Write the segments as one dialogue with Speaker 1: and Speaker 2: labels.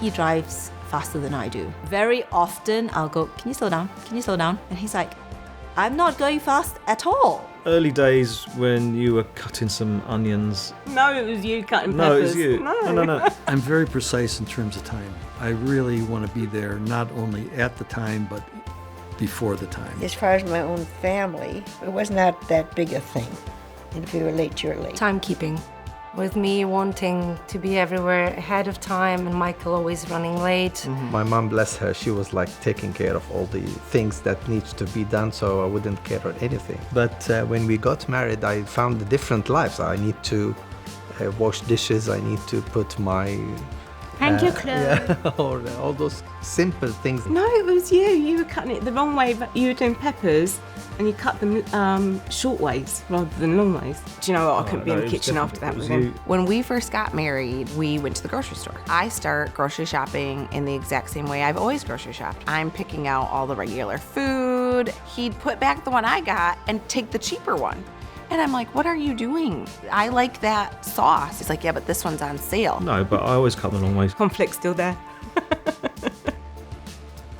Speaker 1: he drives faster than I do. Very often I'll go, can you slow down? Can you slow down? And he's like, I'm not going fast at all.
Speaker 2: Early days when you were cutting some onions.
Speaker 3: No, it was you cutting peppers.
Speaker 2: No, it was you. No.
Speaker 4: I'm very precise in terms of time. I really want to be there not only at the time, but before the time.
Speaker 5: As far as my own family, it was not that big a thing. And if you were late, you're late.
Speaker 6: Timekeeping. With me wanting to be everywhere ahead of time and Michael always running late.
Speaker 7: My mom, bless her, she was like taking care of all the things that needs to be done, so I wouldn't care about anything. But when we got married, I found a different life. So I need to wash dishes, I need to put my...
Speaker 1: Hang your clothes.
Speaker 7: Yeah, or all those simple things.
Speaker 3: No, it was you. You were cutting it the wrong way, but you were doing peppers and you cut them short ways rather than long ways. Do you know what? I couldn't be in the kitchen after that with him.
Speaker 8: When we first got married, we went to the grocery store. I start grocery shopping in the exact same way I've always grocery shopped. I'm picking out all the regular food. He'd put back the one I got and take the cheaper one. And I'm like, what are you doing? I like that sauce. He's like, yeah, but this one's on sale.
Speaker 2: No, but I always cut the long ways.
Speaker 3: Conflict's still there.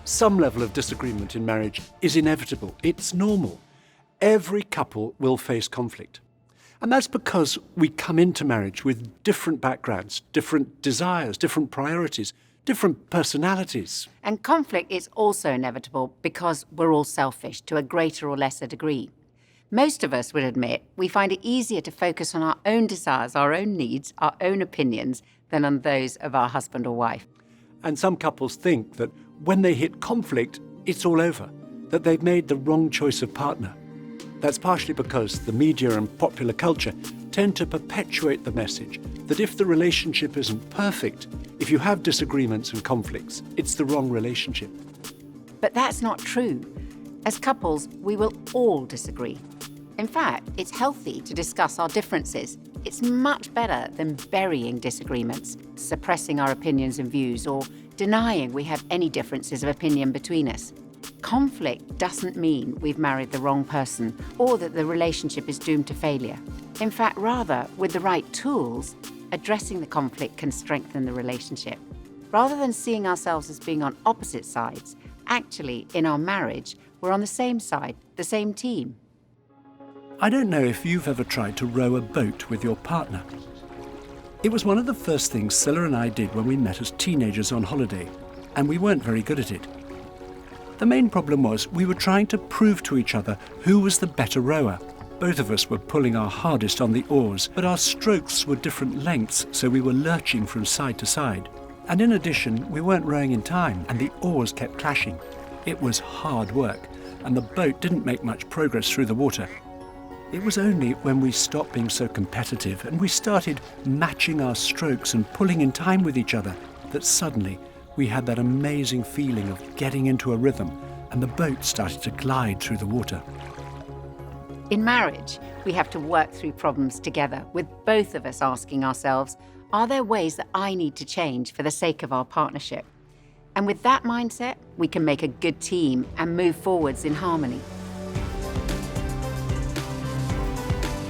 Speaker 9: Some level of disagreement in marriage is inevitable. It's normal. Every couple will face conflict. And that's because we come into marriage with different backgrounds, different desires, different priorities, different personalities.
Speaker 10: And conflict is also inevitable because we're all selfish to a greater or lesser degree. Most of us would admit we find it easier to focus on our own desires, our own needs, our own opinions, than on those of our husband or wife.
Speaker 9: And some couples think that when they hit conflict, it's all over, that they've made the wrong choice of partner. That's partially because the media and popular culture tend to perpetuate the message that if the relationship isn't perfect, if you have disagreements and conflicts, it's the wrong relationship.
Speaker 10: But that's not true. As couples, we will all disagree. In fact, it's healthy to discuss our differences. It's much better than burying disagreements, suppressing our opinions and views, or denying we have any differences of opinion between us. Conflict doesn't mean we've married the wrong person or that the relationship is doomed to failure. In fact, rather, with the right tools, addressing the conflict can strengthen the relationship. Rather than seeing ourselves as being on opposite sides, actually, in our marriage, we're on the same side, the same team.
Speaker 9: I don't know if you've ever tried to row a boat with your partner. It was one of the first things Sila and I did when we met as teenagers on holiday, and we weren't very good at it. The main problem was we were trying to prove to each other who was the better rower. Both of us were pulling our hardest on the oars, but our strokes were different lengths, so we were lurching from side to side. And in addition, we weren't rowing in time, and the oars kept clashing. It was hard work, and the boat didn't make much progress through the water. It was only when we stopped being so competitive and we started matching our strokes and pulling in time with each other that suddenly we had that amazing feeling of getting into a rhythm and the boat started to glide through the water.
Speaker 10: In marriage, we have to work through problems together, with both of us asking ourselves, are there ways that I need to change for the sake of our partnership? And with that mindset, we can make a good team and move forwards in harmony.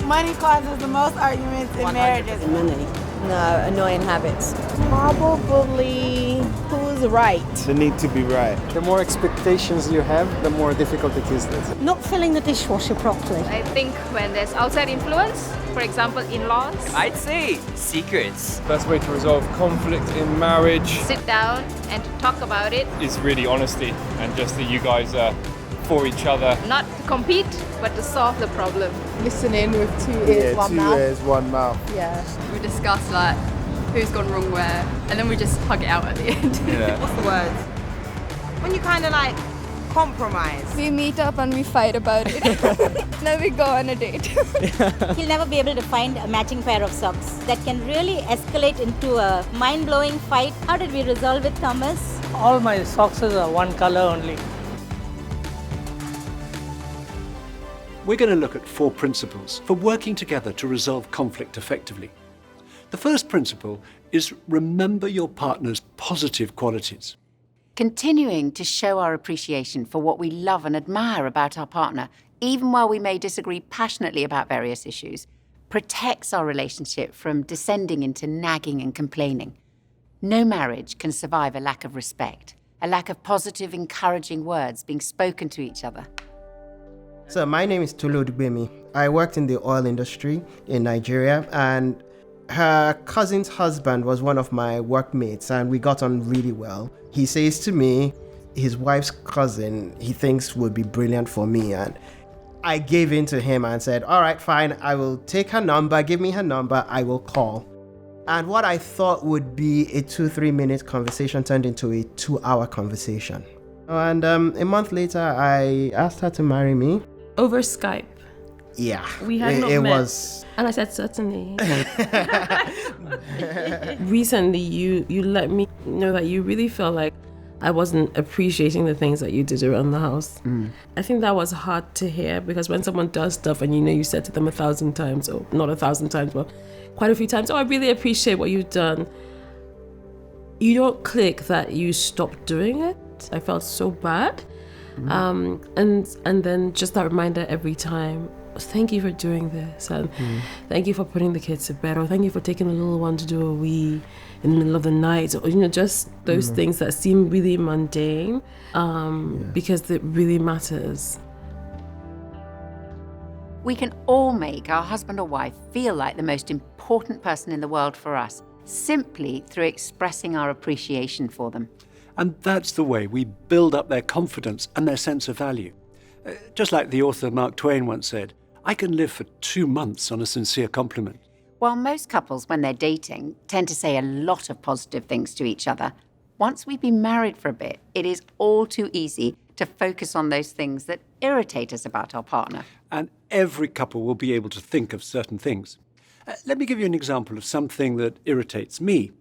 Speaker 11: Money causes the most arguments in marriages.
Speaker 5: Money.
Speaker 11: No, annoying habits. Probably who's right.
Speaker 12: The need to be right. The more expectations you have, the more difficult it is.
Speaker 11: Not filling the dishwasher properly.
Speaker 13: I think when there's outside influence, for example, in-laws.
Speaker 14: I'd say secrets.
Speaker 12: Best way to resolve conflict in marriage.
Speaker 13: Sit down and talk about it.
Speaker 12: Is really honesty and just that you guys are for each other.
Speaker 13: Not to compete, but to solve the problem.
Speaker 11: Listening with 2 ears, one mouth.
Speaker 12: 2 ears, 1 mouth.
Speaker 11: Yeah.
Speaker 13: We discuss like who's gone wrong where, and then we just hug it out at the end.
Speaker 12: Yeah.
Speaker 11: What's the word? When you kind of like compromise.
Speaker 13: We meet up and we fight about it. Then we go on a date.
Speaker 15: He'll never be able to find a matching pair of socks. That can really escalate into a mind-blowing fight. How did we resolve it, Thomas?
Speaker 16: All my socks are one color only.
Speaker 9: We're going to look at 4 principles for working together to resolve conflict effectively. The first principle is remember your partner's positive qualities.
Speaker 10: Continuing to show our appreciation for what we love and admire about our partner, even while we may disagree passionately about various issues, protects our relationship from descending into nagging and complaining. No marriage can survive a lack of respect, a lack of positive, encouraging words being spoken to each other.
Speaker 17: So my name is Tolu Dugbemi. I worked in the oil industry in Nigeria, and her cousin's husband was one of my workmates, and we got on really well. He says to me, his wife's cousin, he thinks would be brilliant for me, and I gave in to him and said, all right, fine, I will take her number, give me her number, I will call. And what I thought would be a 2-3 minute conversation turned into a 2-hour conversation. And a month later, I asked her to marry me.
Speaker 18: Over Skype.
Speaker 17: Yeah.
Speaker 18: We had not
Speaker 17: met.
Speaker 18: Was... And I said, certainly. Recently, you let me know that you really felt like I wasn't appreciating the things that you did around the house. I think that was hard to hear, because when someone does stuff and you said to them 1,000 times, or not 1,000 times, but quite a few times, oh, I really appreciate what you've done. You don't click that you stopped doing it. I felt so bad. And then just that reminder every time, thank you for doing this, and thank you for putting the kids to bed, or thank you for taking the little one to do a wee in the middle of the night, or just those things that seem really mundane, because it really matters.
Speaker 10: We can all make our husband or wife feel like the most important person in the world for us, simply through expressing our appreciation for them.
Speaker 9: And that's the way we build up their confidence and their sense of value. Just like the author Mark Twain once said, I can live for 2 months on a sincere compliment.
Speaker 10: While most couples, when they're dating, tend to say a lot of positive things to each other, once we've been married for a bit, it is all too easy to focus on those things that irritate us about our partner.
Speaker 9: And every couple will be able to think of certain things. Let me give you an example of something that irritates me.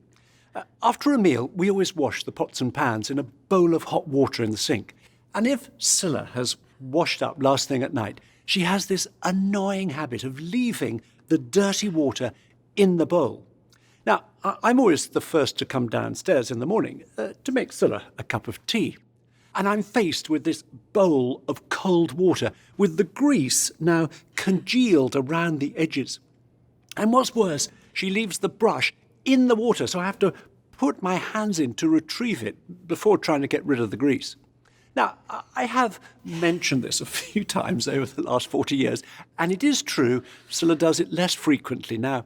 Speaker 9: After a meal, we always wash the pots and pans in a bowl of hot water in the sink. And if Scylla has washed up last thing at night, she has this annoying habit of leaving the dirty water in the bowl. Now, I'm always the first to come downstairs in the morning to make Scylla a cup of tea. And I'm faced with this bowl of cold water with the grease now congealed around the edges. And what's worse, she leaves the brush in the water, so I have to put my hands in to retrieve it before trying to get rid of the grease. Now, I have mentioned this a few times over the last 40 years, and it is true, Scylla does it less frequently now.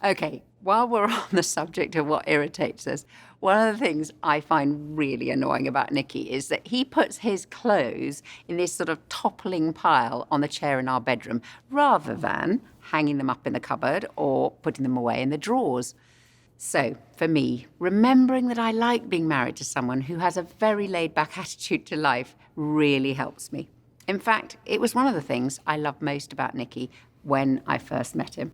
Speaker 10: Okay, while we're on the subject of what irritates us, one of the things I find really annoying about Nicky is that he puts his clothes in this sort of toppling pile on the chair in our bedroom, rather than hanging them up in the cupboard or putting them away in the drawers. So, for me, remembering that I like being married to someone who has a very laid-back attitude to life really helps me. In fact, it was one of the things I loved most about Nicky when I first met him.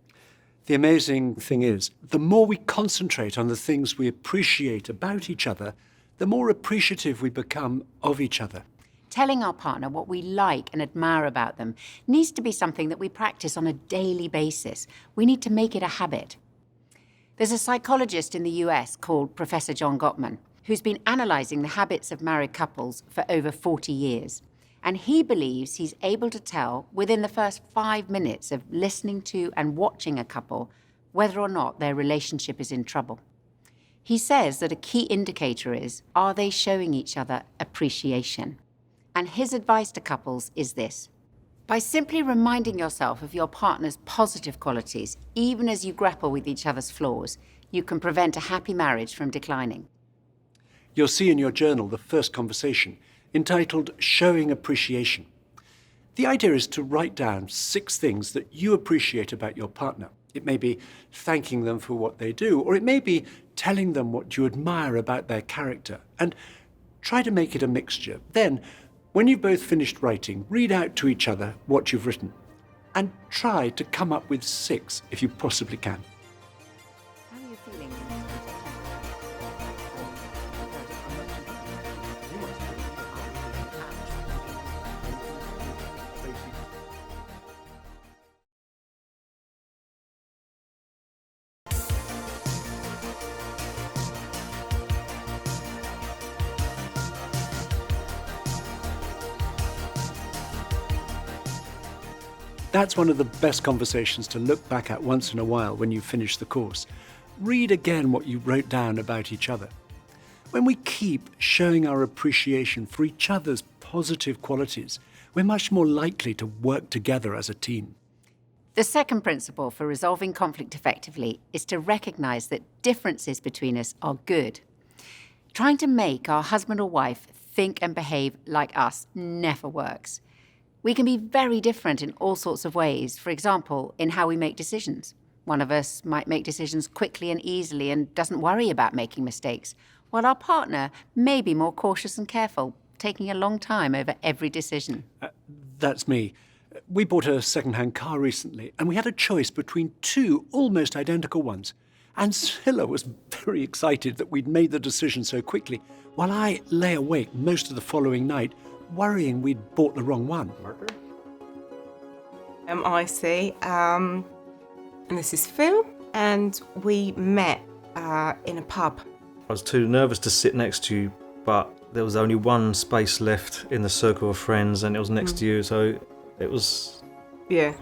Speaker 9: The amazing thing is, the more we concentrate on the things we appreciate about each other, the more appreciative we become of each other.
Speaker 10: Telling our partner what we like and admire about them needs to be something that we practice on a daily basis. We need to make it a habit. There's a psychologist in the US called Professor John Gottman, who's been analysing the habits of married couples for over 40 years. And he believes he's able to tell within the first 5 minutes of listening to and watching a couple whether or not their relationship is in trouble. He says that a key indicator is, are they showing each other appreciation? And his advice to couples is this: by simply reminding yourself of your partner's positive qualities, even as you grapple with each other's flaws, you can prevent a happy marriage from declining.
Speaker 9: You'll see in your journal the first conversation, entitled Showing Appreciation. The idea is to write down 6 things that you appreciate about your partner. It may be thanking them for what they do, or it may be telling them what you admire about their character, and try to make it a mixture. Then, when you've both finished writing, read out to each other what you've written, and try to come up with 6 if you possibly can.
Speaker 10: How are you feeling?
Speaker 9: That's one of the best conversations to look back at once in a while when you finish the course. read again what you wrote down about each other. When we keep showing our appreciation for each other's positive qualities, we're much more likely to work together as a team.
Speaker 10: The second principle for resolving conflict effectively is to recognise that differences between us are good. Trying to make our husband or wife think and behave like us never works. We can be very different in all sorts of ways, for example, in how we make decisions. One of us might make decisions quickly and easily and doesn't worry about making mistakes, while our partner may be more cautious and careful, taking a long time over every decision.
Speaker 9: That's me. We bought a second-hand car recently, and we had a choice between two almost identical ones. And Scylla was very excited that we'd made the decision so quickly, while I lay awake most of the following night, worrying we'd bought the wrong one.
Speaker 3: IC, and this is Phil, and we met in a pub.
Speaker 2: I was too nervous to sit next to you, but there was only one space left in the circle of friends, and it was next to you, so it was...
Speaker 3: Yeah.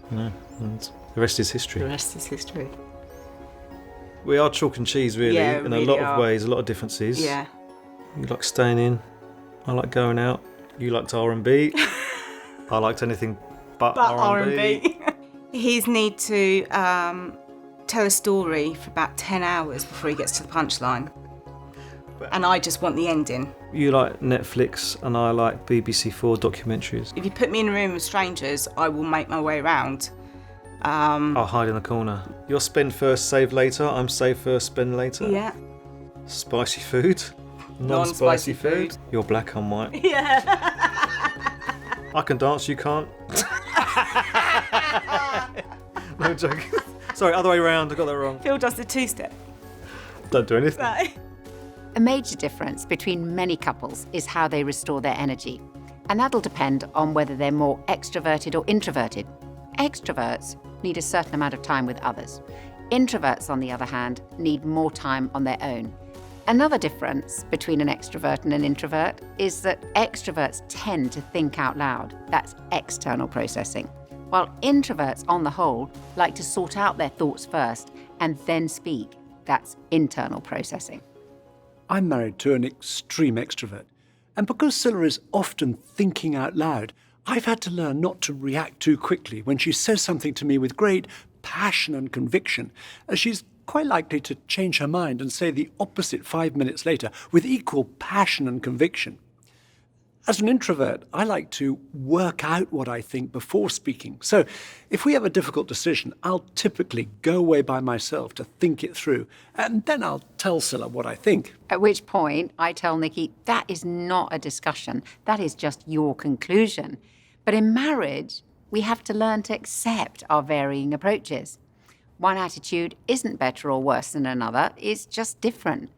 Speaker 2: And the rest is history.
Speaker 3: The rest is history.
Speaker 2: We are chalk and cheese, really, in
Speaker 3: really
Speaker 2: a lot
Speaker 3: are.
Speaker 2: of ways, a lot of differences.
Speaker 3: Yeah.
Speaker 2: You like staying in, I like going out. You liked R&B. I liked anything but R&B.
Speaker 3: He's need to tell a story for about 10 hours before he gets to the punchline. And I just want the ending.
Speaker 2: You like Netflix and I like BBC4 documentaries.
Speaker 3: If you put me in a room with strangers, I will make my way around.
Speaker 2: I'll hide in the corner. You're spend first, save later. I'm save first, spend later.
Speaker 3: Yeah.
Speaker 2: Spicy food. Non-spicy food. You're black, I'm white.
Speaker 3: Yeah.
Speaker 2: I can dance, you can't. No joke. Sorry, other way around. I got that wrong.
Speaker 3: Phil does the two-step.
Speaker 2: Don't do anything.
Speaker 3: Right.
Speaker 10: A major difference between many couples is how they restore their energy. And that'll depend on whether they're more extroverted or introverted. Extroverts need a certain amount of time with others. Introverts, on the other hand, need more time on their own. Another difference between an extrovert and an introvert is that extroverts tend to think out loud. That's external processing. While introverts, on the whole, like to sort out their thoughts first and then speak. That's internal processing.
Speaker 9: I'm married to an extreme extrovert, and because Scylla is often thinking out loud, I've had to learn not to react too quickly when she says something to me with great passion and conviction, as she's quite likely to change her mind and say the opposite 5 minutes later with equal passion and conviction. As an introvert, I like to work out what I think before speaking. So if we have a difficult decision, I'll typically go away by myself to think it through, and then I'll tell Scylla what I think.
Speaker 10: At which point, I tell Nicky, that is not a discussion. That is just your conclusion. But in marriage, we have to learn to accept our varying approaches. One attitude isn't better or worse than another, it's just different.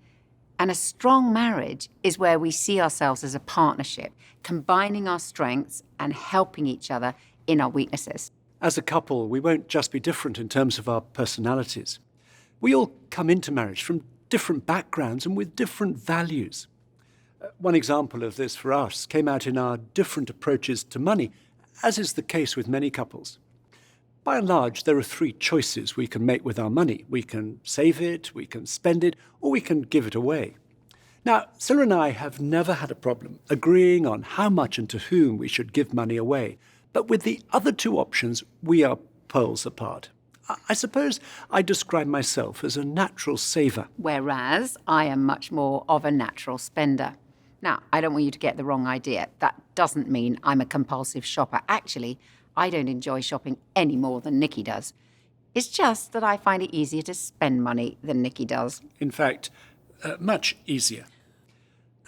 Speaker 10: And a strong marriage is where we see ourselves as a partnership, combining our strengths and helping each other in our weaknesses.
Speaker 9: As a couple, we won't just be different in terms of our personalities. We all come into marriage from different backgrounds and with different values. One example of this for us came out in our different approaches to money, as is the case with many couples. By and large, there are three choices we can make with our money. We can save it, we can spend it, or we can give it away. Now, Scylla and I have never had a problem agreeing on how much and to whom we should give money away. But with the other two options, we are poles apart. I suppose I describe myself as a natural saver.
Speaker 10: Whereas I am much more of a natural spender. Now, I don't want you to get the wrong idea. That doesn't mean I'm a compulsive shopper. Actually, I don't enjoy shopping any more than Nicky does. It's just that I find it easier to spend money than Nicky does.
Speaker 9: In fact, much easier.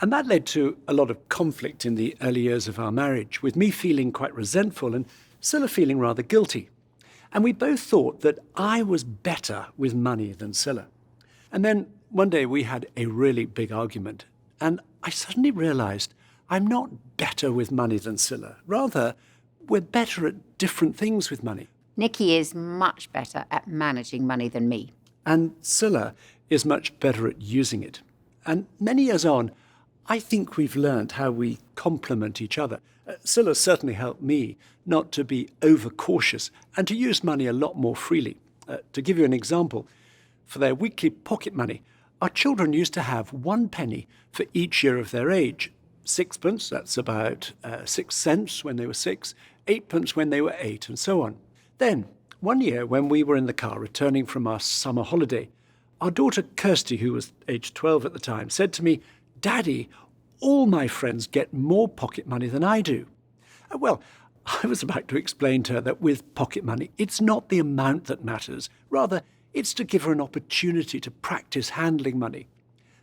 Speaker 9: And that led to a lot of conflict in the early years of our marriage, with me feeling quite resentful and Scylla feeling rather guilty. And we both thought that I was better with money than Scylla. And then one day we had a really big argument, and I suddenly realized I'm not better with money than Scylla. Rather, we're better at different things with money.
Speaker 10: Nicky is much better at managing money than me.
Speaker 9: And Scylla is much better at using it. And many years on, I think we've learned how we complement each other. Scylla certainly helped me not to be overcautious and to use money a lot more freely. To give you an example, For their weekly pocket money, our children used to have 1 penny for each year of their age. 6pence, that's about 6 cents when they were 6, 8pence when they were 8, and so on. Then, one year when we were in the car returning from our summer holiday, our daughter Kirsty, who was age 12 at the time, said to me, "Daddy, all my friends get more pocket money than I do." Well, I was about to explain to her that with pocket money, it's not the amount that matters. Rather, it's to give her an opportunity to practice handling money.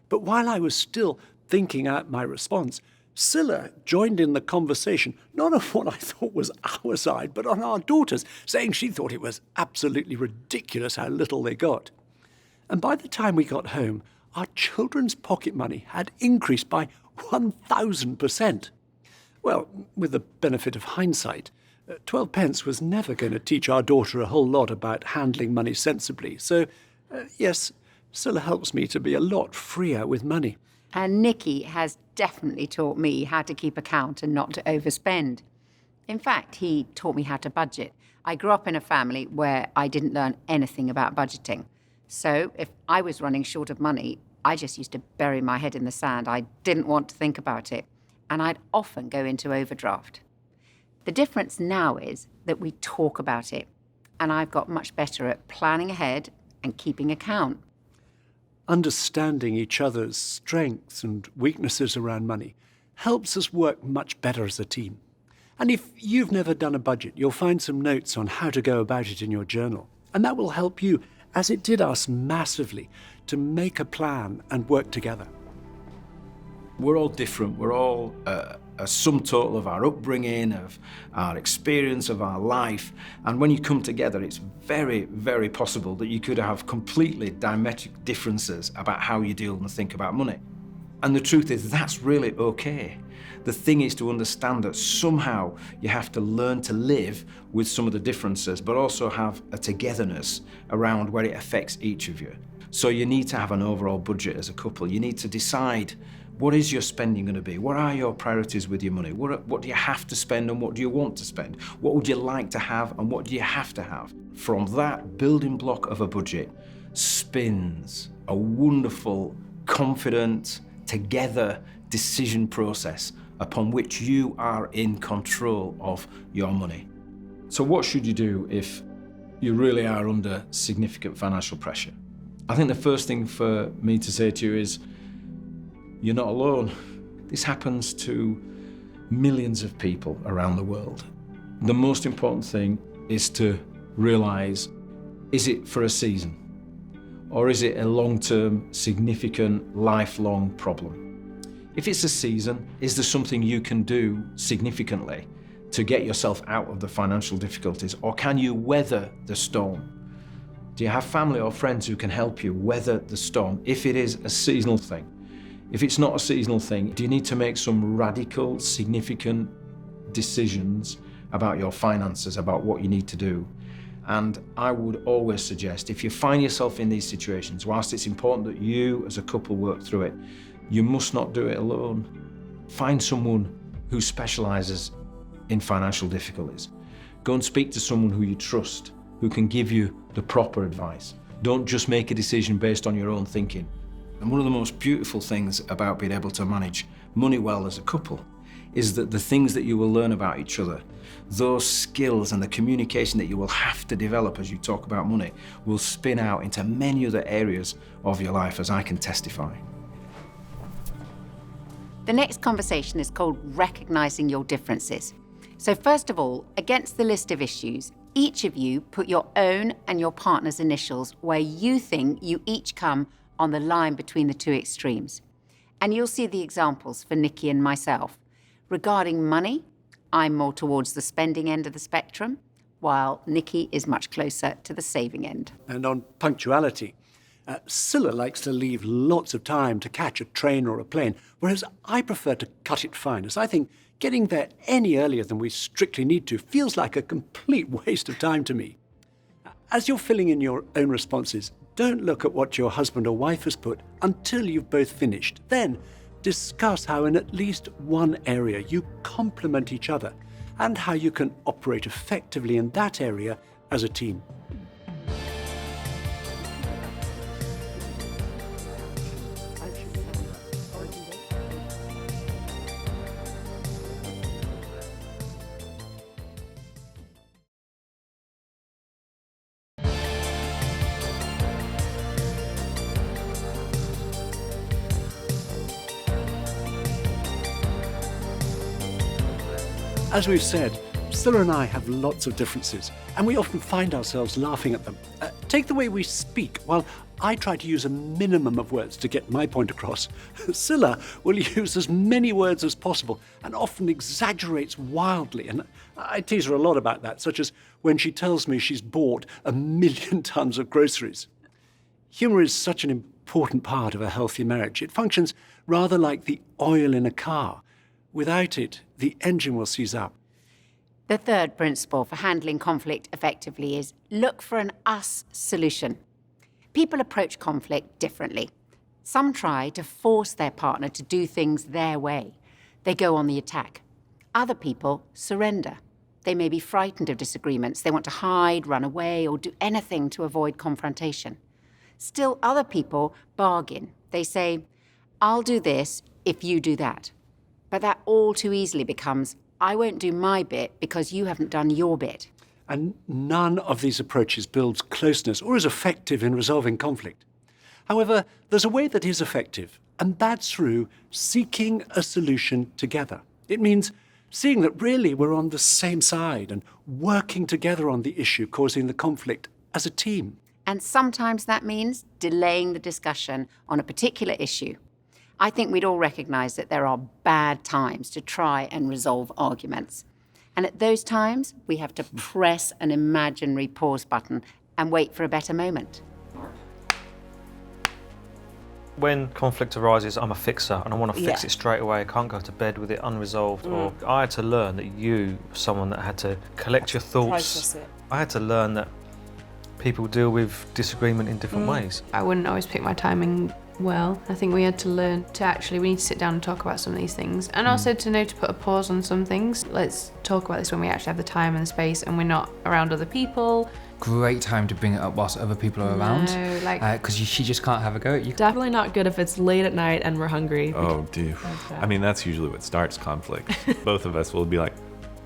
Speaker 9: But while I was still thinking out my response, Sila joined in the conversation, not on what I thought was our side, but on our daughter's, saying she thought it was absolutely ridiculous how little they got. And by the time we got home, our children's pocket money had increased by 1,000%. Well, with the benefit of hindsight, 12 pence was never going to teach our daughter a whole lot about handling money sensibly. So, yes, Sila helps me to be a lot freer with money.
Speaker 10: And Nicky has definitely taught me how to keep account and not to overspend. In fact, he taught me how to budget. I grew up in a family where I didn't learn anything about budgeting. So if I was running short of money, I just used to bury my head in the sand. I didn't want to think about it. And I'd often go into overdraft. The difference now is that we talk about it. And I've got much better at planning ahead and keeping account.
Speaker 9: Understanding each other's strengths and weaknesses around money helps us work much better as a team. And if you've never done a budget, you'll find some notes on how to go about it in your journal. And that will help you, as it did us massively, to make a plan and work together.
Speaker 19: We're all different. We're all a sum total of our upbringing, of our experience, of our life. And when you come together, it's very, very possible that you could have completely diametric differences about how you deal and think about money. And the truth is, that's really okay. The thing is to understand that somehow you have to learn to live with some of the differences, but also have a togetherness around where it affects each of you. So you need to have an overall budget as a couple. You need to decide, what is your spending going to be? What are your priorities with your money? What do you have to spend and what do you want to spend? What would you like to have and what do you have to have? From that building block of a budget spins a wonderful, confident, together decision process upon which you are in control of your money. So what should you do if you really are under significant financial pressure? I think the first thing for me to say to you is, you're not alone. This happens to millions of people around the world. The most important thing is to realize, is it for a season? Or is it a long-term, significant, lifelong problem? If it's a season, is there something you can do significantly to get yourself out of the financial difficulties? Or can you weather the storm? Do you have family or friends who can help you weather the storm if it is a seasonal thing? If it's not a seasonal thing, do you need to make some radical, significant decisions about your finances, about what you need to do? And I would always suggest, if you find yourself in these situations, whilst it's important that you as a couple work through it, you must not do it alone. Find someone who specialises in financial difficulties. Go and speak to someone who you trust, who can give you the proper advice. Don't just make a decision based on your own thinking. And one of the most beautiful things about being able to manage money well as a couple is that the things that you will learn about each other, those skills and the communication that you will have to develop as you talk about money, will spin out into many other areas of your life, as I can testify.
Speaker 10: The next conversation is called Recognizing Your Differences. So first of all, against the list of issues, each of you put your own and your partner's initials where you think you each come on the line between the two extremes. And you'll see the examples for Nicky and myself. Regarding money, I'm more towards the spending end of the spectrum, while Nicky is much closer to the saving end.
Speaker 9: And on punctuality, Sila likes to leave lots of time to catch a train or a plane, whereas I prefer to cut it fine, as I think getting there any earlier than we strictly need to feels like a complete waste of time to me. As you're filling in your own responses, don't look at what your husband or wife has put until you've both finished. Then discuss how in at least one area you complement each other and how you can operate effectively in that area as a team. As we've said, Scylla and I have lots of differences, and we often find ourselves laughing at them. Take the way we speak. While I try to use a minimum of words to get my point across, Scylla will use as many words as possible and often exaggerates wildly. And I tease her a lot about that, such as when she tells me she's bought 1 million tons of groceries. Humour is such an important part of a healthy marriage. It functions rather like the oil in a car. Without it, the engine will seize up.
Speaker 10: The third principle for handling conflict effectively is look for an us solution. People approach conflict differently. Some try to force their partner to do things their way. They go on the attack. Other people surrender. They may be frightened of disagreements. They want to hide, run away, or do anything to avoid confrontation. Still, other people bargain. They say, I'll do this if you do that. But that all too easily becomes, I won't do my bit because you haven't done your bit.
Speaker 9: And none of these approaches builds closeness or is effective in resolving conflict. However, there's a way that is effective, and that's through seeking a solution together. It means seeing that really we're on the same side and working together on the issue causing the conflict as a team.
Speaker 10: And sometimes that means delaying the discussion on a particular issue. I think we'd all recognise that there are bad times to try and resolve arguments. And at those times, we have to press an imaginary pause button and wait for a better moment.
Speaker 2: When conflict arises, I'm a fixer and I want to fix it straight away. I can't go to bed with it unresolved. Or I had to learn that you were someone that had to collect your thoughts.
Speaker 3: Process it.
Speaker 2: I had to learn that people deal with disagreement in different ways.
Speaker 13: I wouldn't always pick my timing well. I think we had to learn to we need to sit down and talk about some of these things. And also to know to put a pause on some things. Let's talk about this when we actually have the time and the space and we're not around other people.
Speaker 20: Great time to bring it up whilst other people are around.
Speaker 13: No, like...
Speaker 20: Because she just can't have a go at you.
Speaker 21: Definitely not good if it's late at night and we're hungry.
Speaker 22: Oh, dude. I mean, that's usually what starts conflict. Both of us will be like,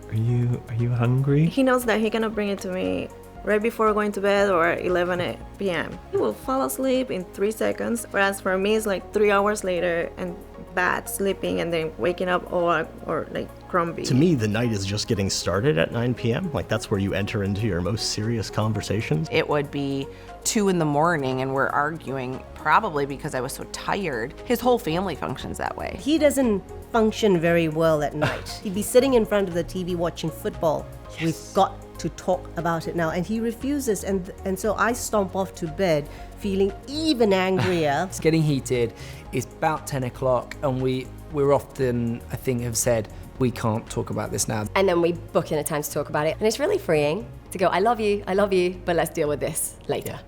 Speaker 22: are you hungry?
Speaker 23: He knows that he's gonna bring it to me right before going to bed or 11 p.m. He will fall asleep in 3 seconds, whereas for me it's like 3 hours later and bad sleeping and then waking up or like grumpy.
Speaker 24: To me, the night is just getting started at 9 p.m. Like that's where you enter into your most serious conversations.
Speaker 8: It would be 2 in the morning and we're arguing, probably because I was so tired. His whole family functions that way.
Speaker 25: He doesn't function very well at night. He'd be sitting in front of the TV watching football. Yes. We've got to talk about it now, and he refuses, and so I stomp off to bed feeling even angrier.
Speaker 14: It's getting heated. It's about 10 o'clock and we're often, I think, have said we can't talk about this now.
Speaker 26: And then we book in a time to talk about it, and it's really freeing to go, I love you, but let's deal with this later.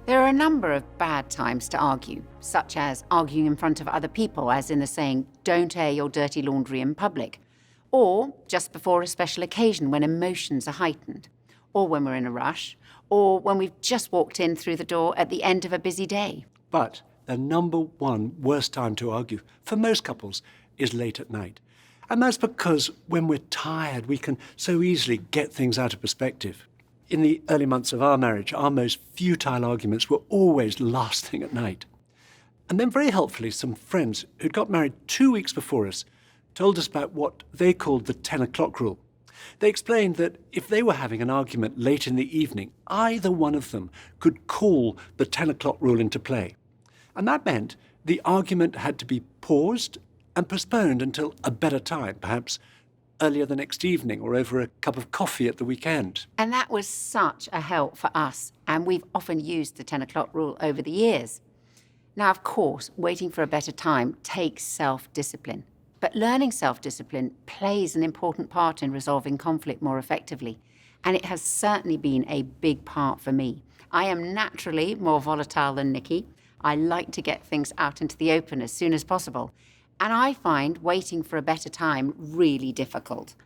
Speaker 10: There are a number of bad times to argue, such as arguing in front of other people, as in the saying, don't air your dirty laundry in public, or just before a special occasion when emotions are heightened, or when we're in a rush, or when we've just walked in through the door at the end of a busy day.
Speaker 9: But the number one worst time to argue for most couples is late at night. And that's because when we're tired, we can so easily get things out of perspective. In the early months of our marriage, our most futile arguments were always last thing at night. And then very helpfully, some friends who'd got married 2 weeks before us told us about what they called the 10 o'clock rule. They explained that if they were having an argument late in the evening, either one of them could call the 10 o'clock rule into play. And that meant the argument had to be paused and postponed until a better time, perhaps earlier the next evening or over a cup of coffee at the weekend.
Speaker 10: And that was such a help for us, and we've often used the 10 o'clock rule over the years. Now, of course, waiting for a better time takes self-discipline. But learning self-discipline plays an important part in resolving conflict more effectively, and it has certainly been a big part for me. I am naturally more volatile than Nicky. I like to get things out into the open as soon as possible, and I find waiting for a better time really difficult.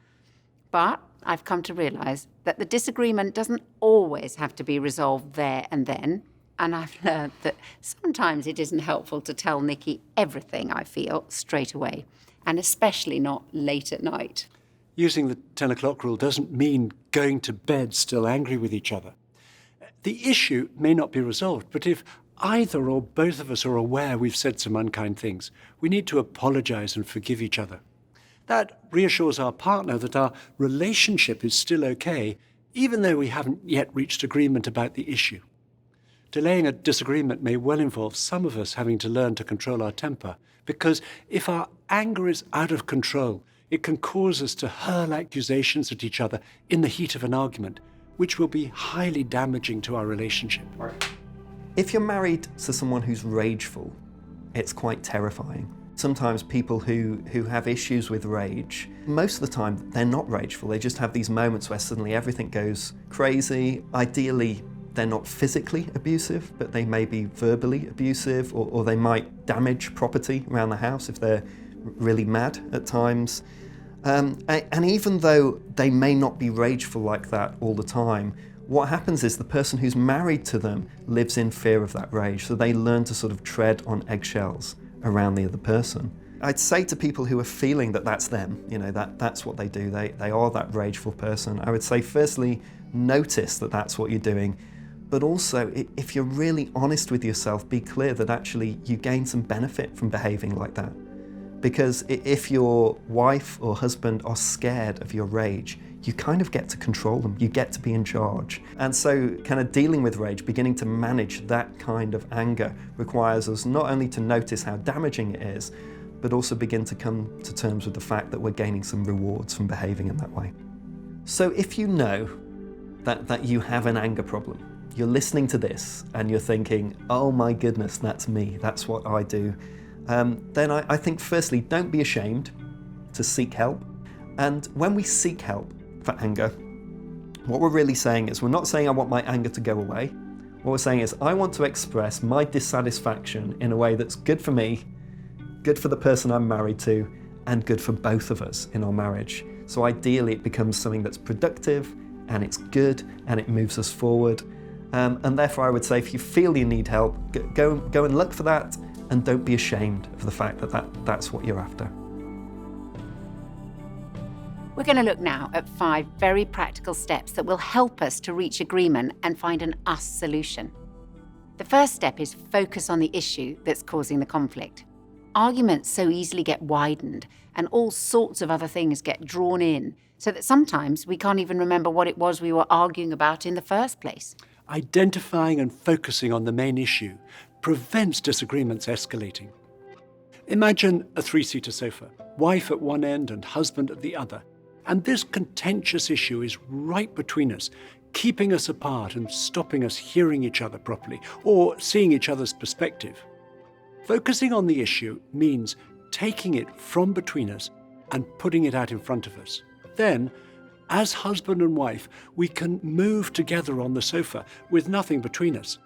Speaker 10: But I've come to realise that the disagreement doesn't always have to be resolved there and then, and I've learned that sometimes it isn't helpful to tell Nicky everything I feel straight away, and especially not late at night.
Speaker 9: Using the 10 o'clock rule doesn't mean going to bed still angry with each other. The issue may not be resolved, but if either or both of us are aware we've said some unkind things, we need to apologise and forgive each other. That reassures our partner that our relationship is still okay, even though we haven't yet reached agreement about the issue. Delaying a disagreement may well involve some of us having to learn to control our temper, because if our anger is out of control, it can cause us to hurl accusations at each other in the heat of an argument, which will be highly damaging to our relationship.
Speaker 1: If you're married to someone who's rageful, it's quite terrifying. Sometimes people who have issues with rage, most of the time they're not rageful, they just have these moments where suddenly everything goes crazy. Ideally, they're not physically abusive, but they may be verbally abusive, or they might damage property around the house if they're really mad at times. And even though they may not be rageful like that all the time, what happens is the person who's married to them lives in fear of that rage, so they learn to sort of tread on eggshells around the other person. I'd say to people who are feeling that that's them, that's what they do, they are that rageful person, I would say firstly, notice that that's what you're doing, but also if you're really honest with yourself, be clear that actually you gain some benefit from behaving like that. Because if your wife or husband are scared of your rage, you kind of get to control them, you get to be in charge. And so kind of dealing with rage, beginning to manage that kind of anger requires us not only to notice how damaging it is, but also begin to come to terms with the fact that we're gaining some rewards from behaving in that way. So if you know that you have an anger problem, you're listening to this and you're thinking, oh my goodness, that's me, that's what I do, then I think firstly, don't be ashamed to seek help. And when we seek help for anger, what we're really saying is, we're not saying I want my anger to go away. What we're saying is, I want to express my dissatisfaction in a way that's good for me, good for the person I'm married to, and good for both of us in our marriage. So ideally it becomes something that's productive, and it's good, and it moves us forward. And therefore I would say, if you feel you need help, go and look for that, and don't be ashamed of the fact that that's what you're after.
Speaker 10: We're going to look now at 5 very practical steps that will help us to reach agreement and find an us solution. The first step is focus on the issue that's causing the conflict. Arguments so easily get widened and all sorts of other things get drawn in, so that sometimes we can't even remember what it was we were arguing about in the first place.
Speaker 9: Identifying and focusing on the main issue prevents disagreements escalating. Imagine a 3-seater sofa, wife at one end and husband at the other. And this contentious issue is right between us, keeping us apart and stopping us hearing each other properly or seeing each other's perspective. Focusing on the issue means taking it from between us and putting it out in front of us. Then, as husband and wife, we can move together on the sofa with nothing between us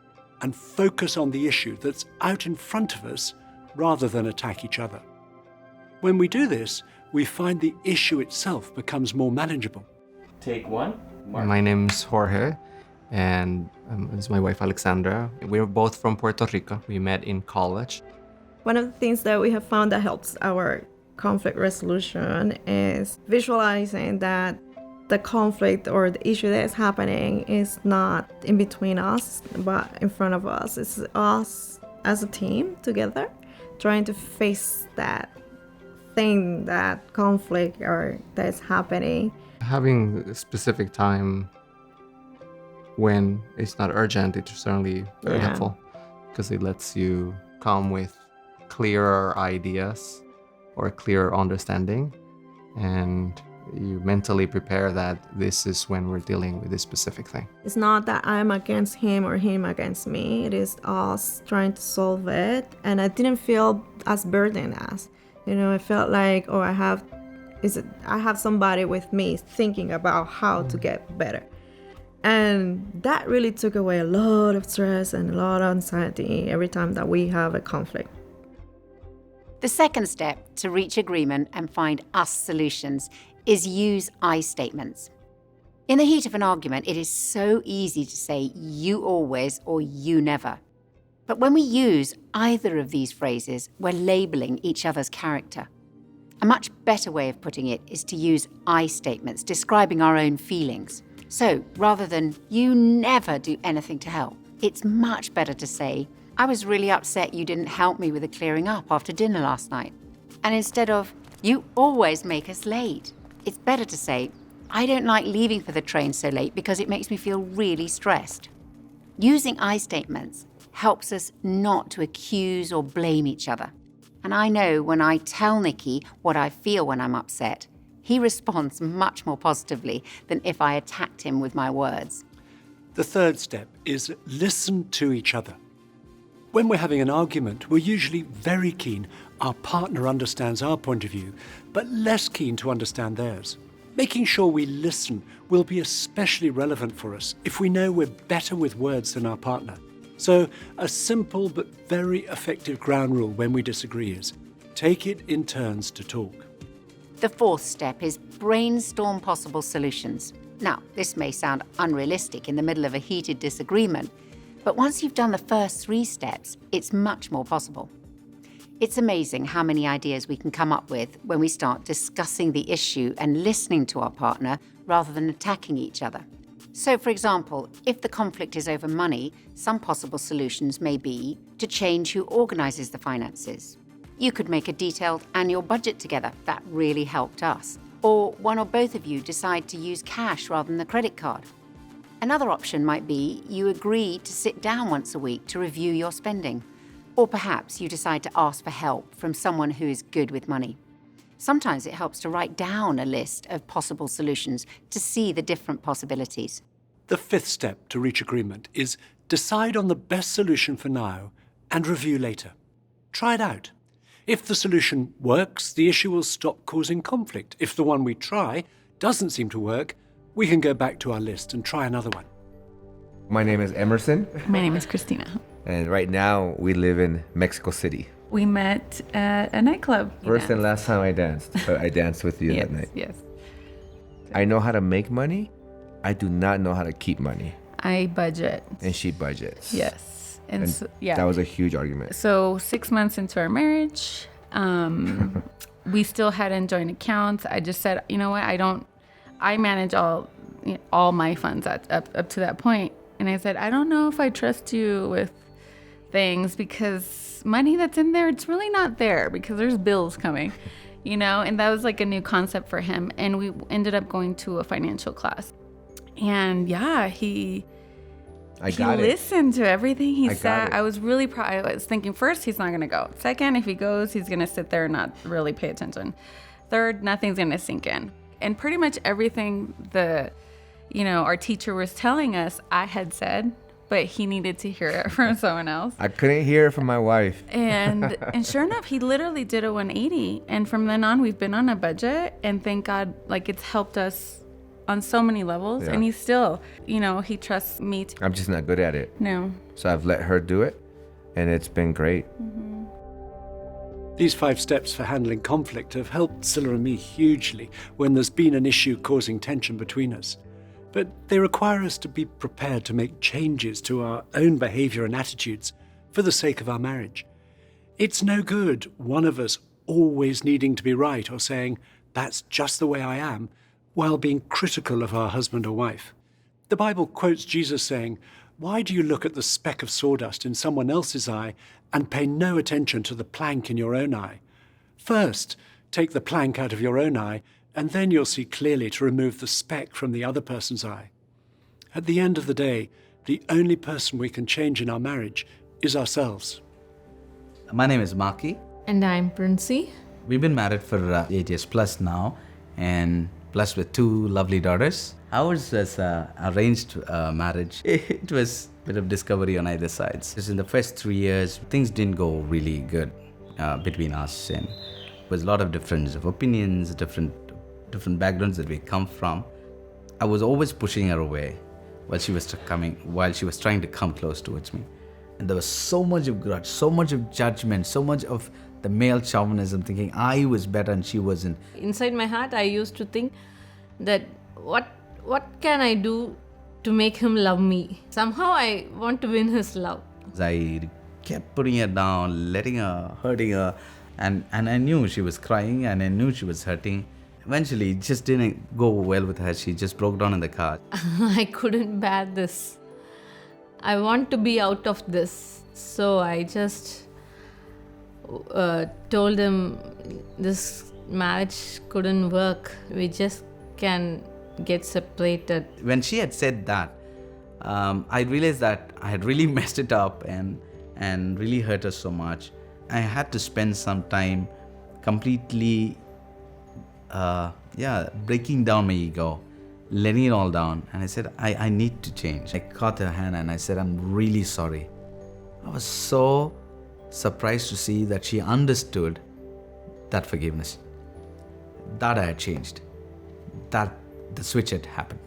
Speaker 9: and focus on the issue that's out in front of us rather than attack each other. When we do this, we find the issue itself becomes more manageable.
Speaker 4: Take 1. My name's Jorge, and this is my wife Alexandra. We're both from Puerto Rico. We met in college.
Speaker 23: One of the things that we have found that helps our conflict resolution is visualizing that the conflict or the issue that is happening is not in between us, but in front of us. It's us as a team together trying to face that thing, that conflict or that's happening.
Speaker 4: Having a specific time when it's not urgent, it's certainly very helpful, because it lets you come with clearer ideas or a clearer understanding, and you mentally prepare that this is when we're dealing with this specific thing.
Speaker 23: It's not that I'm against him or him against me. It is us trying to solve it, and I didn't feel as burdened as. I felt like, I have somebody with me thinking about how to get better. And that really took away a lot of stress and a lot of anxiety every time that we have a conflict.
Speaker 10: The second step to reach agreement and find us solutions is use I statements. In the heat of an argument, it is so easy to say you always or you never. But when we use either of these phrases, we're labeling each other's character. A much better way of putting it is to use I statements describing our own feelings. So rather than you never do anything to help, it's much better to say, I was really upset you didn't help me with the clearing up after dinner last night. And instead of You always make us late. It's better to say, I don't like leaving for the train so late because it makes me feel really stressed. Using I statements helps us not to accuse or blame each other. And I know when I tell Nicky what I feel when I'm upset, he responds much more positively than if I attacked him with my words.
Speaker 9: The third step is listen to each other. When we're having an argument, we're usually very keen our partner understands our point of view, but less keen to understand theirs. Making sure we listen will be especially relevant for us if we know we're better with words than our partner. So a simple but very effective ground rule when we disagree is take it in turns to talk.
Speaker 10: The fourth step is brainstorm possible solutions. Now, this may sound unrealistic in the middle of a heated disagreement, but once you've done the first 3 steps, it's much more possible. It's amazing how many ideas we can come up with when we start discussing the issue and listening to our partner rather than attacking each other. So, for example, if the conflict is over money, some possible solutions may be to change who organises the finances. You could make a detailed annual budget together. That really helped us. Or one or both of you decide to use cash rather than the credit card. Another option might be you agree to sit down once a week to review your spending. Or perhaps you decide to ask for help from someone who is good with money. Sometimes it helps to write down a list of possible solutions to see the different possibilities.
Speaker 9: The fifth step to reach agreement is decide on the best solution for now and review later. Try it out. If the solution works, the issue will stop causing conflict. If the one we try doesn't seem to work, we can go back to our list and try another one.
Speaker 5: My name is Emerson.
Speaker 6: My name is Christina.
Speaker 5: And right now we live in Mexico City.
Speaker 6: We met at a nightclub.
Speaker 5: First and last time I danced. But I danced with you
Speaker 6: yes,
Speaker 5: that night.
Speaker 6: Yes.
Speaker 5: I know how to make money. I do not know how to keep money.
Speaker 6: I budget.
Speaker 5: And she budgets.
Speaker 6: Yes.
Speaker 5: And
Speaker 6: so, yeah.
Speaker 5: That was a huge argument.
Speaker 6: So 6 months into our marriage, we still hadn't joint accounts. I just said, you know what? I manage all my funds up to that point. And I said, I don't know if I trust you with things because money that's in there, it's really not there because there's bills coming, and that was like a new concept for him. And we ended up going to a financial class. And yeah, he listened to everything he said. I was really proud. I was thinking first, he's not going to go. Second, if he goes, he's going to sit there and not really pay attention. Third, nothing's going to sink in. And pretty much everything our teacher was telling us, I had said, but he needed to hear it from someone else.
Speaker 5: I couldn't hear it from my wife.
Speaker 6: And sure enough, he literally did a 180. And from then on, we've been on a budget. And thank God, it's helped us on so many levels. Yeah. And he's still, he trusts me.
Speaker 5: I'm just not good at it.
Speaker 6: No.
Speaker 5: So I've let her do it. And it's been great.
Speaker 6: Mm-hmm.
Speaker 9: These 5 steps for handling conflict have helped Sila and me hugely when there's been an issue causing tension between us. But they require us to be prepared to make changes to our own behavior and attitudes for the sake of our marriage. It's no good one of us always needing to be right or saying, that's just the way I am, while being critical of our husband or wife. The Bible quotes Jesus saying, why do you look at the speck of sawdust in someone else's eye and pay no attention to the plank in your own eye? First, take the plank out of your own eye, and then you'll see clearly to remove the speck from the other person's eye. At the end of the day, the only person we can change in our marriage is ourselves.
Speaker 7: My name is Maki.
Speaker 21: And I'm Princey.
Speaker 7: We've been married for 8 years plus now, and blessed with 2 lovely daughters. Ours was arranged marriage. It was a bit of discovery on either sides. Because in the first 3 years, things didn't go really good between us, and there was a lot of difference of opinions, different backgrounds that we come from. I was always pushing her away while she was trying to come close towards me. And there was so much of grudge, so much of judgment, so much of the male chauvinism, thinking I was better and she wasn't.
Speaker 21: Inside my heart, I used to think that what can I do to make him love me? Somehow I want to win his love.
Speaker 7: I kept putting her down, letting her, hurting her, and I knew she was crying and I knew she was hurting. Eventually, it just didn't go well with her. She just broke down in the car.
Speaker 21: I couldn't bear this. I want to be out of this. So I just told him, this marriage couldn't work. We just can get separated.
Speaker 7: When she had said that, I realized that I had really messed it up and really hurt her so much. I had to spend some time completely breaking down my ego, letting it all down. And I said, I need to change. I caught her hand and I said, I'm really sorry. I was so surprised to see that she understood that forgiveness, that I had changed, that the switch had happened.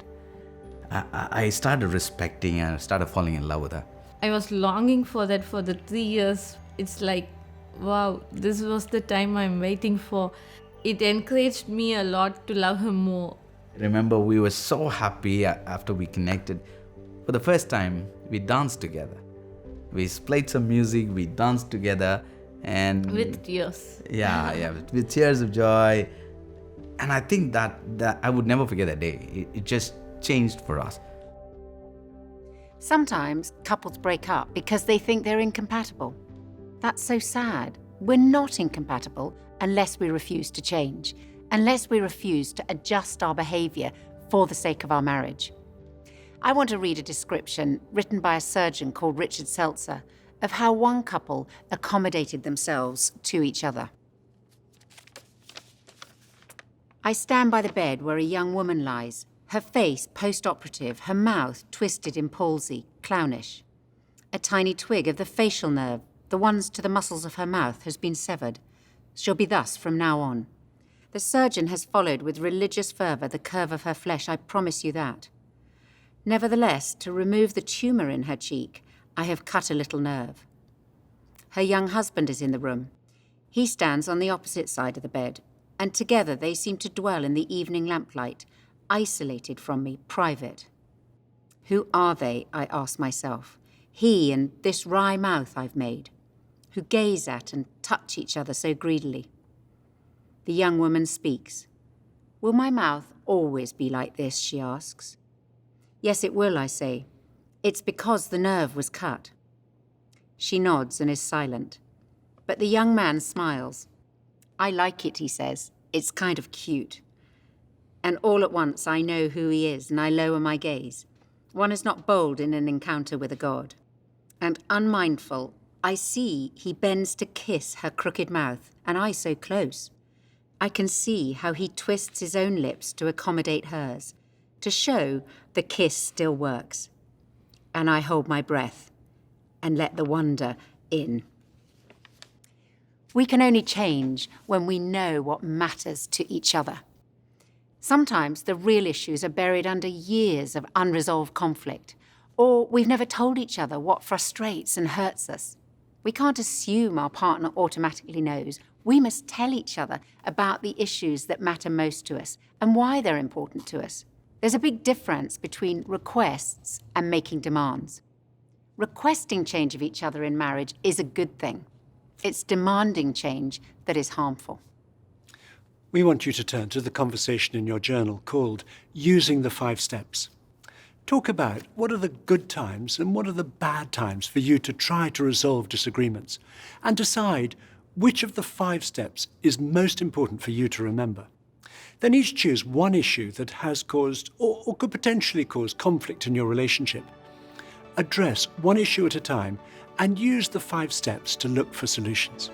Speaker 7: I started respecting and I started falling in love with her.
Speaker 21: I was longing for that for the 3 years. It's like, wow, this was the time I'm waiting for. It encouraged me a lot to love her more.
Speaker 7: I remember we were so happy after we connected. For the first time, we danced together. We played some music, we danced together, and
Speaker 21: with tears.
Speaker 7: Yeah, with tears of joy. And I think that I would never forget that day. It just changed for us.
Speaker 10: Sometimes couples break up because they think they're incompatible. That's so sad. We're not incompatible unless we refuse to change, unless we refuse to adjust our behaviour for the sake of our marriage. I want to read a description written by a surgeon called Richard Seltzer of how one couple accommodated themselves to each other. I stand by the bed where a young woman lies, her face post-operative, her mouth twisted in palsy, clownish. A tiny twig of the facial nerve, the ones to the muscles of her mouth, has been severed. She'll be thus from now on. The surgeon has followed with religious fervour the curve of her flesh, I promise you that. Nevertheless, to remove the tumour in her cheek, I have cut a little nerve. Her young husband is in the room. He stands on the opposite side of the bed, and together they seem to dwell in the evening lamplight, isolated from me, private. Who are they, I ask myself, he and this wry mouth I've made, who gaze at and touch each other so greedily? The young woman speaks. Will my mouth always be like this, she asks. Yes, it will, I say. It's because the nerve was cut. She nods and is silent. But the young man smiles. I like it, he says. It's kind of cute. And all at once I know who he is, and I lower my gaze. One is not bold in an encounter with a god. And unmindful, I see he bends to kiss her crooked mouth, and I so close. I can see how he twists his own lips to accommodate hers, to show the kiss still works. And I hold my breath and let the wonder in. We can only change when we know what matters to each other. Sometimes the real issues are buried under years of unresolved conflict, or we've never told each other what frustrates and hurts us. We can't assume our partner automatically knows. We must tell each other about the issues that matter most to us and why they're important to us. There's a big difference between requests and making demands. Requesting change of each other in marriage is a good thing. It's demanding change that is harmful.
Speaker 9: We want you to turn to the conversation in your journal called Using the 5 Steps. Talk about what are the good times and what are the bad times for you to try to resolve disagreements, and decide which of the 5 steps is most important for you to remember. Then each choose one issue that has caused or could potentially cause conflict in your relationship. Address one issue at a time and use the 5 steps to look for solutions.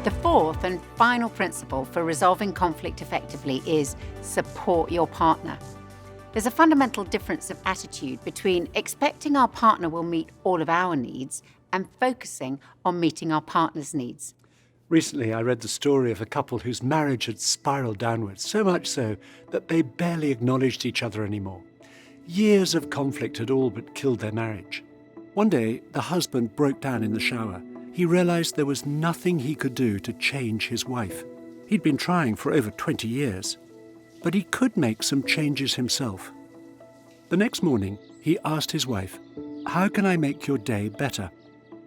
Speaker 10: The fourth and final principle for resolving conflict effectively is support your partner. There's a fundamental difference of attitude between expecting our partner will meet all of our needs and focusing on meeting our partner's needs.
Speaker 9: Recently, I read the story of a couple whose marriage had spiraled downwards, so much so that they barely acknowledged each other anymore. Years of conflict had all but killed their marriage. One day, the husband broke down in the shower. He realized there was nothing he could do to change his wife. He'd been trying for over 20 years, but he could make some changes himself. The next morning, he asked his wife, "How can I make your day better?"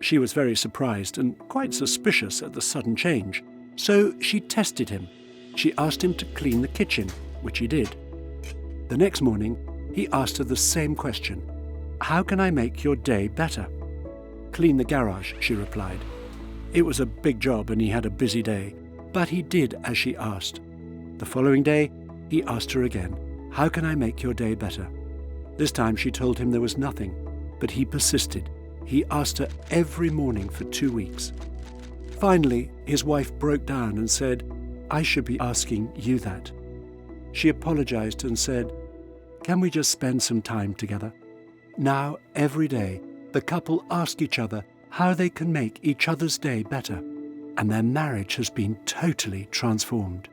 Speaker 9: She was very surprised and quite suspicious at the sudden change. So she tested him. She asked him to clean the kitchen, which he did. The next morning, he asked her the same question. "How can I make your day better?" "Clean the garage," she replied. It was a big job and he had a busy day, but he did as she asked. The following day, he asked her again, "How can I make your day better?" This time she told him there was nothing, but he persisted. He asked her every morning for 2 weeks. Finally, his wife broke down and said, "I should be asking you that." She apologized and said, "Can we just spend some time together?" Now, every day, the couple ask each other how they can make each other's day better, and their marriage has been totally transformed.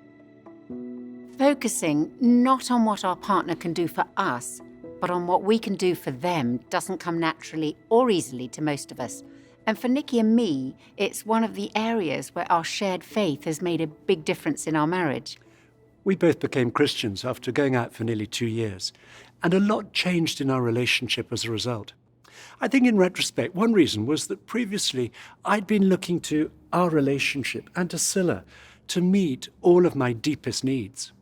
Speaker 10: Focusing not on what our partner can do for us, but on what we can do for them doesn't come naturally or easily to most of us. And for Nicky and me, it's one of the areas where our shared faith has made a big difference in our marriage.
Speaker 9: We both became Christians after going out for nearly 2 years, and a lot changed in our relationship as a result. I think in retrospect, one reason was that previously I'd been looking to our relationship and to Sila to meet all of my deepest needs.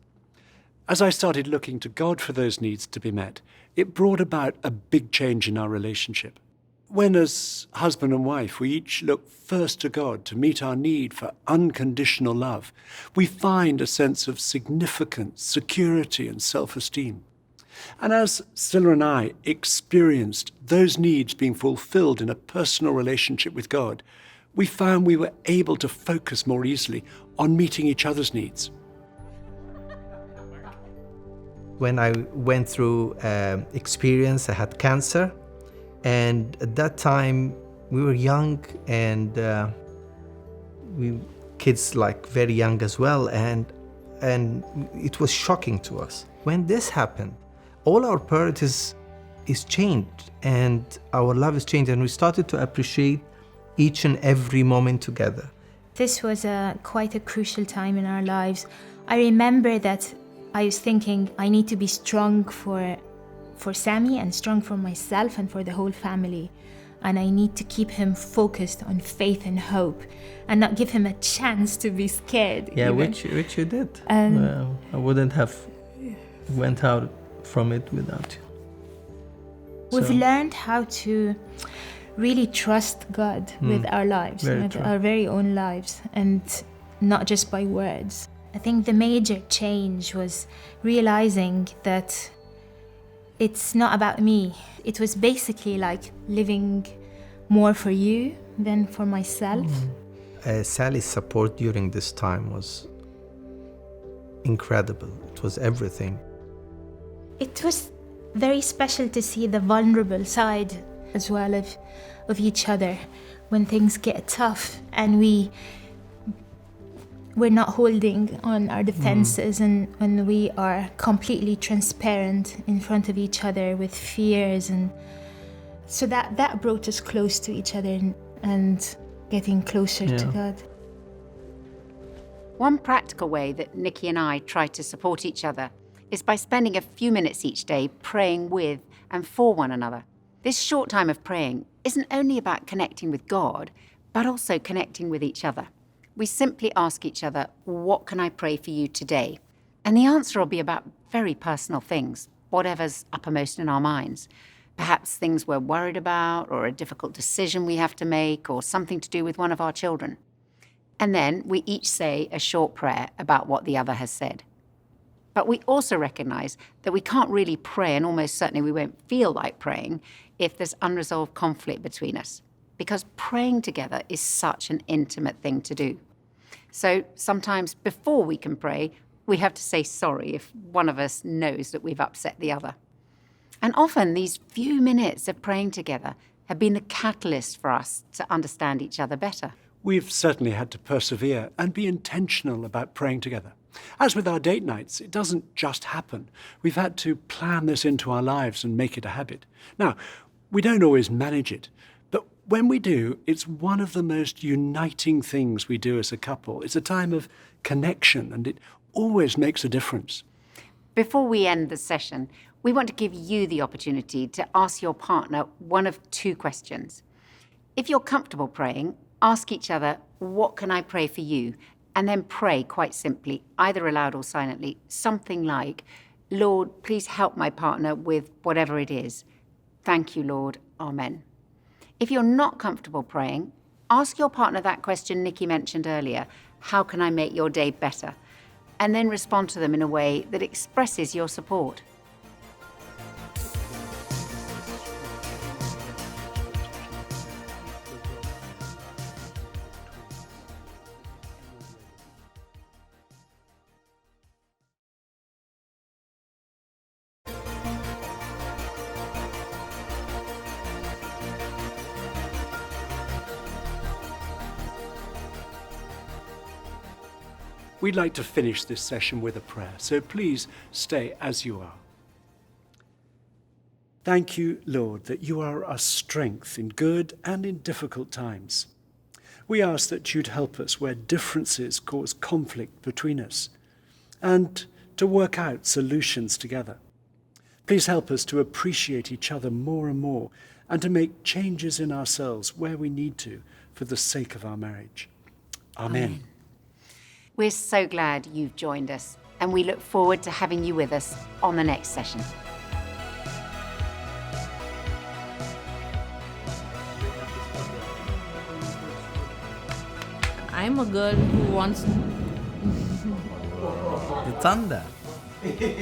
Speaker 9: As I started looking to God for those needs to be met, it brought about a big change in our relationship. When, as husband and wife, we each look first to God to meet our need for unconditional love, we find a sense of significance, security, and self-esteem. And as Sila and I experienced those needs being fulfilled in a personal relationship with God, we found we were able to focus more easily on meeting each other's needs.
Speaker 11: When I went through experience, I had cancer. And at that time, we were young and we kids like very young as well. And it was shocking to us. When this happened, all our priorities is changed and our love is changed. And we started to appreciate each and every moment together.
Speaker 12: This was quite a crucial time in our lives. I remember that I was thinking I need to be strong for Sammy and strong for myself and for the whole family. And I need to keep him focused on faith and hope and not give him a chance to be scared.
Speaker 11: Yeah,
Speaker 12: even.
Speaker 11: which you did. I wouldn't have went out from it without you.
Speaker 12: We've learned how to really trust God with our lives, with our very own lives, and not just by words. I think the major change was realizing that it's not about me. It was basically like living more for you than for myself.
Speaker 11: Sally's support during this time was incredible. It was everything.
Speaker 12: It was very special to see the vulnerable side as well of each other when things get tough and we're not holding on our defenses and when we are completely transparent in front of each other with fears. And so that brought us close to each other and getting closer to God.
Speaker 10: One practical way that Nicky and I try to support each other is by spending a few minutes each day praying with and for one another. This short time of praying isn't only about connecting with God, but also connecting with each other. We simply ask each other, what can I pray for you today? And the answer will be about very personal things, whatever's uppermost in our minds. Perhaps things we're worried about, or a difficult decision we have to make, or something to do with one of our children. And then we each say a short prayer about what the other has said. But we also recognize that we can't really pray, and almost certainly we won't feel like praying, if there's unresolved conflict between us. Because praying together is such an intimate thing to do. So sometimes before we can pray, we have to say sorry if one of us knows that we've upset the other. And often these few minutes of praying together have been the catalyst for us to understand each other better.
Speaker 9: We've certainly had to persevere and be intentional about praying together. As with our date nights, it doesn't just happen. We've had to plan this into our lives and make it a habit. Now, we don't always manage it, but when we do, it's one of the most uniting things we do as a couple. It's a time of connection, and it always makes a difference.
Speaker 10: Before we end the session, we want to give you the opportunity to ask your partner one of two questions. If you're comfortable praying, ask each other, what can I pray for you? And then pray quite simply, either aloud or silently, something like, Lord, please help my partner with whatever it is. Thank you, Lord. Amen. If you're not comfortable praying, ask your partner that question Nicky mentioned earlier, how can I make your day better? And then respond to them in a way that expresses your support.
Speaker 9: We'd like to finish this session with a prayer, so please stay as you are. Thank you, Lord, that you are our strength in good and in difficult times. We ask that you'd help us where differences cause conflict between us and to work out solutions together. Please help us to appreciate each other more and more and to make changes in ourselves where we need to for the sake of our marriage. Amen.
Speaker 10: We're so glad you've joined us, and we look forward to having you with us on the next session.
Speaker 21: I'm a girl who wants...
Speaker 7: The thunder.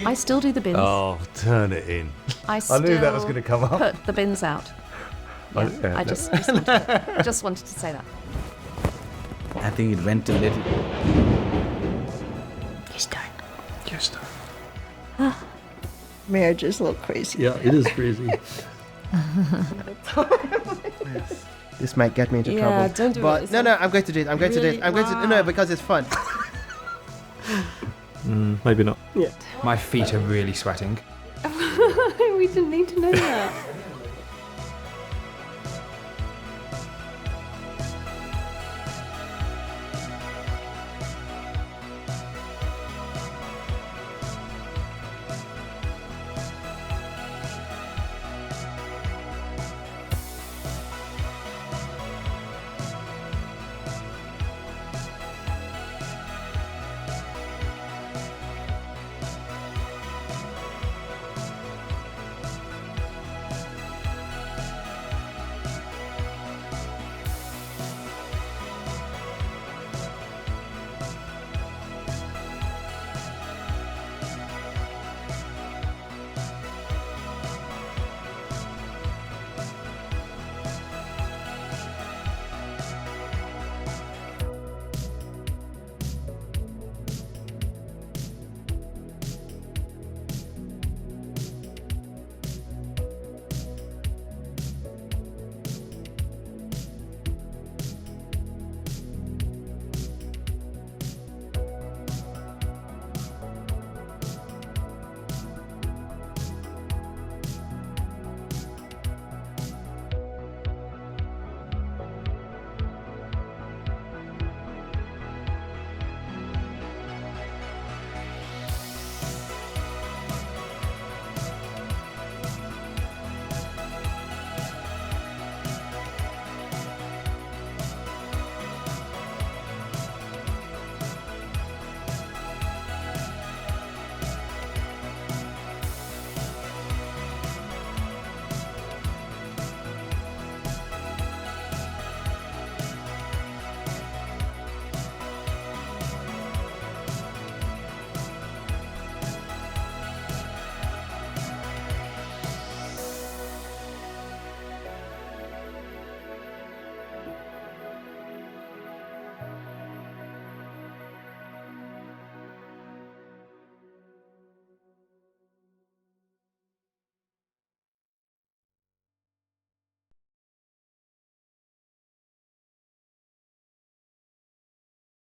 Speaker 3: I still do the bins.
Speaker 15: Oh, turn it in.
Speaker 3: I
Speaker 15: knew that was going to come up.
Speaker 3: Put the bins out. Yeah, I just wanted to say that.
Speaker 7: I think it went a little.
Speaker 3: Yes, done.
Speaker 15: Yes, done.
Speaker 16: Marriage is a little crazy.
Speaker 24: Yeah, it is crazy.
Speaker 17: This might get me into trouble.
Speaker 3: Yeah, don't do
Speaker 17: but
Speaker 3: it.
Speaker 17: No, I'm going to do it. I'm going to do it. I'm going to no, because it's fun.
Speaker 22: Maybe not.
Speaker 16: Yeah.
Speaker 20: My feet are really sweating.
Speaker 21: We didn't need to know that.